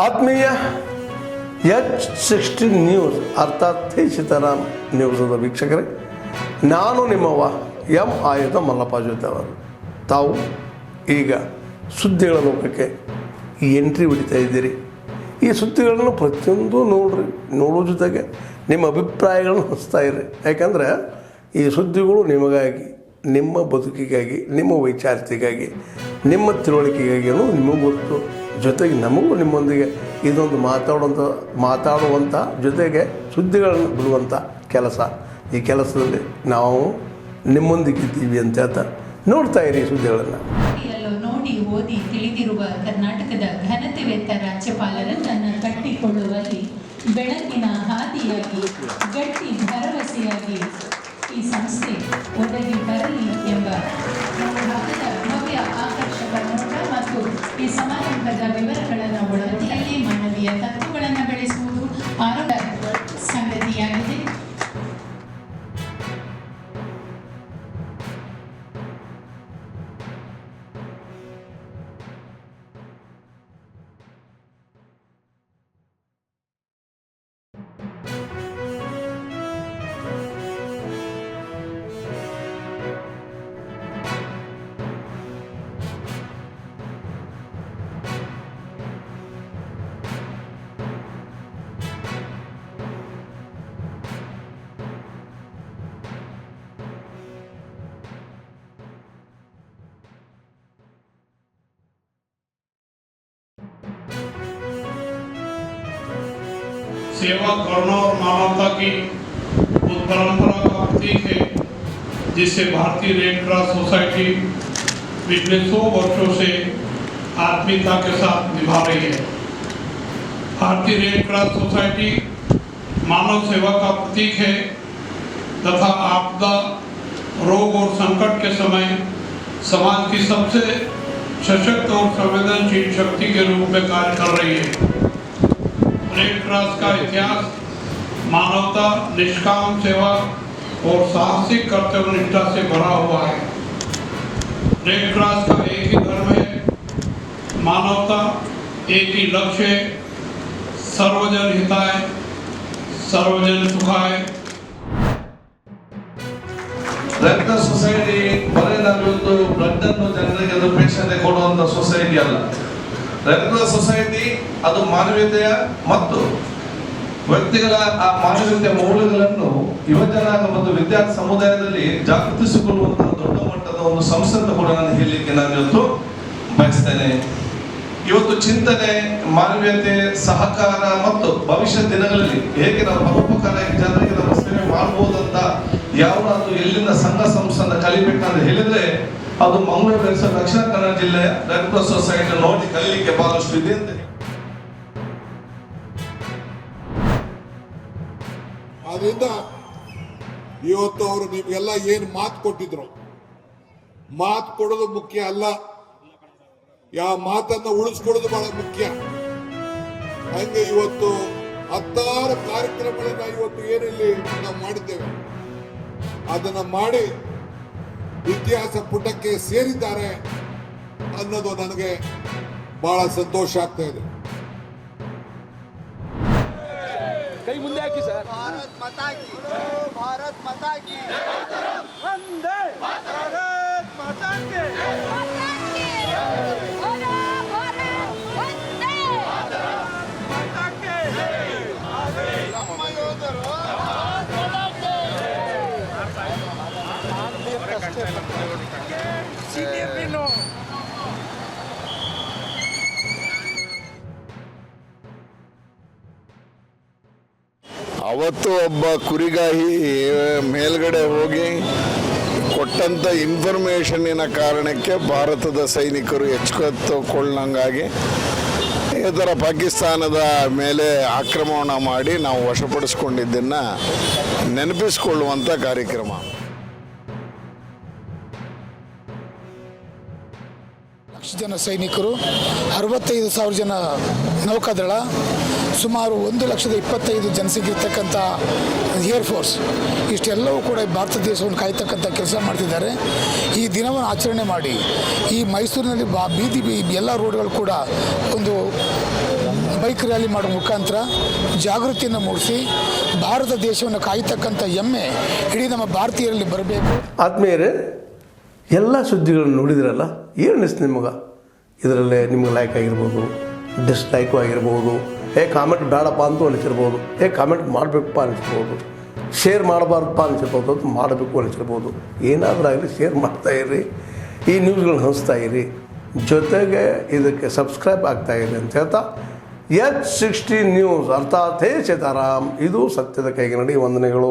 ಆತ್ಮೀಯ H16 news ಅರ್ಥಾತ್ ಸೀತಾರಾಮ್ ನ್ಯೂಸದ ವೀಕ್ಷಕರೇ, ನಾನು ನಿಮ್ಮವ ಎಂ ಆಯುಧ ಮಲ್ಲಪ್ಪ ಜೊತೆ ಅವರು. ತಾವು ಈಗ ಸುದ್ದಿಗಳ ಲೋಕಕ್ಕೆ ಎಂಟ್ರಿ ಹೊಡಿತಾ ಇದ್ದೀರಿ. ಈ ಸುದ್ದಿಗಳನ್ನು ಪ್ರತಿಯೊಂದು ನೋಡೋ ಜೊತೆಗೆ ನಿಮ್ಮ ಅಭಿಪ್ರಾಯಗಳನ್ನು ಹಂಚ್ತಾ ಇರಿ. ಯಾಕಂದರೆ ಈ ಸುದ್ದಿಗಳು ನಿಮಗಾಗಿ, ನಿಮ್ಮ ಬದುಕಿಗಾಗಿ, ನಿಮ್ಮ ವೈಚಾರಿಕೆಗಾಗಿ, ನಿಮ್ಮ ತಿಳುವಳಿಕೆಗಾಗಿಯೂ ನಿಮಗೂ ಗೊತ್ತು. ಜೊತೆಗೆ ನಮಗೂ ನಿಮ್ಮೊಂದಿಗೆ ಇದೊಂದು ಮಾತಾಡುವಂಥ ಜೊತೆಗೆ ಸುದ್ದಿಗಳನ್ನು ಬಿಡುವಂಥ ಕೆಲಸ. ಈ ಕೆಲಸದಲ್ಲಿ ನಾವು ನಿಮ್ಮೊಂದಿಗಿದ್ದೀವಿ ಅಂತ ಹೇಳ್ತಾ ನೋಡ್ತಾ ಇರಿ ಸುದ್ದಿಗಳನ್ನು. ನೋಡಿ ಓದಿ ತಿಳಿದಿರುವ ಕರ್ನಾಟಕದ ಘನತೆವೆತ್ತ ರಾಜ್ಯಪಾಲರನ್ನು ಕಟ್ಟಿಕೊಳ್ಳುವಲ್ಲಿ ಬೆಳಕಿನ ಹಾದಿಯಾಗಿ, ಗಟ್ಟಿ ಭರವಸೆಯಾಗಿ ಈ ಸಂಸ್ಥೆ ಒದಗಿ ಬರಲಿ ಎಂಬ ಭವ್ಯ ಆಕರ್ಷಕ ನೋಟ ಮತ್ತು ಈ ಸಮಾರಂಭದ ವಿವರಗಳನ್ನು ಒಳಗೊಂಡಲ್ಲಿ ಮಾನವೀಯ ತತ್ವಗಳನ್ನು ಬೆಳೆಸುವುದು ಆರೋಗ್ಯ ಸಂಗತಿಯಾಗಿದೆ. सेवा करना और मानवता की उस परंपरा का प्रतीक है जिससे भारतीय रेड क्रॉस सोसाइटी पिछले 100 वर्षों से आत्मीयता के साथ निभा रही है। भारतीय रेड क्रॉस सोसाइटी मानव सेवा का प्रतीक है तथा आपदा, रोग और संकट के समय समाज की सबसे सशक्त और संवेदनशील शक्ति के रूप में कार्य कर रही है। रेड क्रॉस का इतिहास मानवता, निष्काम सेवा और साहसिक कर्तव्य निष्ठा से भरा हुआ है। रेड क्रॉस का एक ही धर्म है, मानवता, एक ही लक्ष्य है, सर्वजन हिताय सर्वजन सुखाय। ರೆಡ್ ಕ್ರಾಸ್ ಸೊಸೈಟಿ ಬರೀ ನಾವಿವತ್ತು ಬ್ಲಡ್ ಅನ್ನು ಜನರಿಗೆ ಅದು ಪೇಷಂಟ್ ಕೊಡುವಂತ ಸೊಸೈಟಿ ಅಲ್ಲ. ರೆಡ್ ಕ್ರಾಸ್ ಸೊಸೈಟಿ ಅದು ಮಾನವೀಯತೆಯ ಮತ್ತು ವ್ಯಕ್ತಿಗಳ ಆ ಮಾನವೀಯತೆಯ ಮೌಲ್ಯಗಳನ್ನು ಯುವಜನಾಂಗ ಮತ್ತು ವಿದ್ಯಾರ್ಥಿ ಸಮುದಾಯದಲ್ಲಿ ಜಾಗೃತಿಸಿಕೊಳ್ಳುವಂತಹ ದೊಡ್ಡ ಮಟ್ಟದ ಒಂದು ಸಂಸ್ಥೆ ಅಂತ ಕೂಡ ನಾನು ಹೇಳಲಿಕ್ಕೆ ನಾನು ಇವತ್ತು ಬಯಸ್ತೇನೆ. ಇವತ್ತು ಚಿಂತನೆ, ಮಾನವೀಯತೆ, ಸಹಕಾರ ಮತ್ತು ಭವಿಷ್ಯ ದಿನಗಳಲ್ಲಿ ಹೇಗೆ ನಾವು ಪರೋಪಕಾರವಾಗಿ ಜನರಿಗೆ ನಮ್ಮ ಸೇವೆ ಮಾಡಬಹುದಂತ ಯಾವನಾದ್ರೂ ಎಲ್ಲಿಂದ ಸಂಘ ಸಂಸ್ಥೆಯಿಂದ ಕಲಿಬೇಕಂತ ಹೇಳಿದ್ರೆ ಅದು ಮಂಗಳೂರು ದಕ್ಷಿಣ ಕನ್ನಡ ಜಿಲ್ಲೆಯ ರೆಡ್ ಕ್ರಾಸ್ ಸೊಸೈಟಿ ನೋಡಿ ಕಲಿಲಿಕ್ಕೆ ಬಹಳಷ್ಟು ಇದೆ ಅಂತ. ಆದ್ರಿಂದ ಇವತ್ತು ಅವರು ನಿಮ್ಗೆಲ್ಲ ಏನ್ ಮಾತು ಕೊಟ್ಟಿದ್ರು, ಮಾತು ಕೊಡೋದು ಮುಖ್ಯ ಅಲ್ಲ, ಯಾವ ಮಾತನ್ನ ಉಳಿಸ್ಕೊಡೋದು ಬಹಳ ಮುಖ್ಯ. ಹಂಗೆ ಇವತ್ತು 16 ಕಾರ್ಯಕ್ರಮಗಳನ್ನ ಇವತ್ತು ಏನಿಲ್ಲಿ ನಾವು ಮಾಡಿದ್ದೇವೆ, ಅದನ್ನ ಮಾಡಿ ಇತಿಹಾಸ ಪುಟಕ್ಕೆ ಸೇರಿದ್ದಾರೆ ಅನ್ನೋದು ನನಗೆ ಬಹಳ ಸಂತೋಷ ಆಗ್ತಾ ಇದೆ. ಕೈ ಮುಂದೆ ಹಾಕಿ ಸರ್. ಭಾರತ್ ಮಾತಾ ಕಿ, ಭಾರತ್ ಮಾತಾ ಕಿ, ವಂದೇ ಭಾರತ್ ಮಾತಾ ಕಿ, ಅವತ್ತು ಒಬ್ಬ ಕುರಿಗಾಹಿ ಮೇಲ್ಗಡೆ ಹೋಗಿ ಕೊಟ್ಟಂಥ ಇನ್ಫಾರ್ಮೇಷನ್ನಿನ ಕಾರಣಕ್ಕೆ ಭಾರತದ ಸೈನಿಕರು ಎಚ್ಚೆತ್ತುಕೊಳ್ಳಂಗಾಗಿ ಈ ಥರ ಪಾಕಿಸ್ತಾನದ ಮೇಲೆ ಆಕ್ರಮಣ ಮಾಡಿ ನಾವು ವಶಪಡಿಸ್ಕೊಂಡಿದ್ದನ್ನು ನೆನಪಿಸಿಕೊಳ್ಳುವಂಥ ಕಾರ್ಯಕ್ರಮ. ಲಕ್ಷ ಜನ ಸೈನಿಕರು, 65,000 ಜನ ನೌಕಾದಳ, ಸುಮಾರು 1,25,000 ಜನಸಿಗಿರ್ತಕ್ಕಂಥ ಏರ್ಫೋರ್ಸ್, ಇಷ್ಟೆಲ್ಲವೂ ಕೂಡ ಭಾರತ ದೇಶವನ್ನು ಕಾಯ್ತಕ್ಕಂಥ ಕೆಲಸ ಮಾಡ್ತಿದ್ದಾರೆ. ಈ ದಿನವನ್ನು ಆಚರಣೆ ಮಾಡಿ ಈ ಮೈಸೂರಿನಲ್ಲಿ ಬೀದಿ ಎಲ್ಲ ರೋಡ್ಗಳು ಕೂಡ ಒಂದು ಬೈಕ್ ರ್ಯಾಲಿ ಮಾಡೋ ಮುಖಾಂತರ ಜಾಗೃತಿಯನ್ನು ಮೂಡಿಸಿ ಭಾರತ ದೇಶವನ್ನು ಕಾಯ್ತಕ್ಕಂಥ ಹೆಮ್ಮೆ ಇಡೀ ನಮ್ಮ ಭಾರತೀಯರಲ್ಲಿ ಬರಬೇಕು. ಆದ್ಮೇಲೆ ಎಲ್ಲ ಸುದ್ದಿಗಳನ್ನು ನೋಡಿದ್ರಲ್ಲ, ಏನು ಅನಿಸ್ತು ನಿಮಗೆ? ಇದರಲ್ಲೇ ನಿಮ್ಗೆ ಲೈಕ್ ಆಗಿರ್ಬೋದು, ಡಿಸ್ಲೈಕು ಆಗಿರ್ಬೋದು, ಕಾಮೆಂಟ್ ಬೇಡಪ್ಪ ಅಂತೂ ಅನಿಸಿರ್ಬೋದು, ಕಾಮೆಂಟ್ ಮಾಡಬೇಕಪ್ಪ ಅನಿಸ್ಬೋದು, ಶೇರ್ ಮಾಡಬಾರ್ದಪ್ಪ ಅನಿಸಿರ್ಬೋದು, ಅದು ಮಾಡಬೇಕು ಅನಿಸಿರ್ಬೋದು. ಏನಾದರೂ ಆಗಲಿ ಶೇರ್ ಮಾಡ್ತಾಯಿರಿ, ಈ ನ್ಯೂಸ್ಗಳನ್ನ ಹಂಚ್ತಾ ಇರಿ, ಜೊತೆಗೆ ಇದಕ್ಕೆ ಸಬ್ಸ್ಕ್ರೈಬ್ ಆಗ್ತಾಯಿರಿ ಅಂತ ಹೇಳ್ತಾ H16 ನ್ಯೂಸ್ ಅರ್ಥಾತ್ ಹೇ ಸೀತಾರಾಮ್, ಇದು ಸತ್ಯದ ಕೈಗೆ ನಡಿ. ವಂದನೆಗಳು.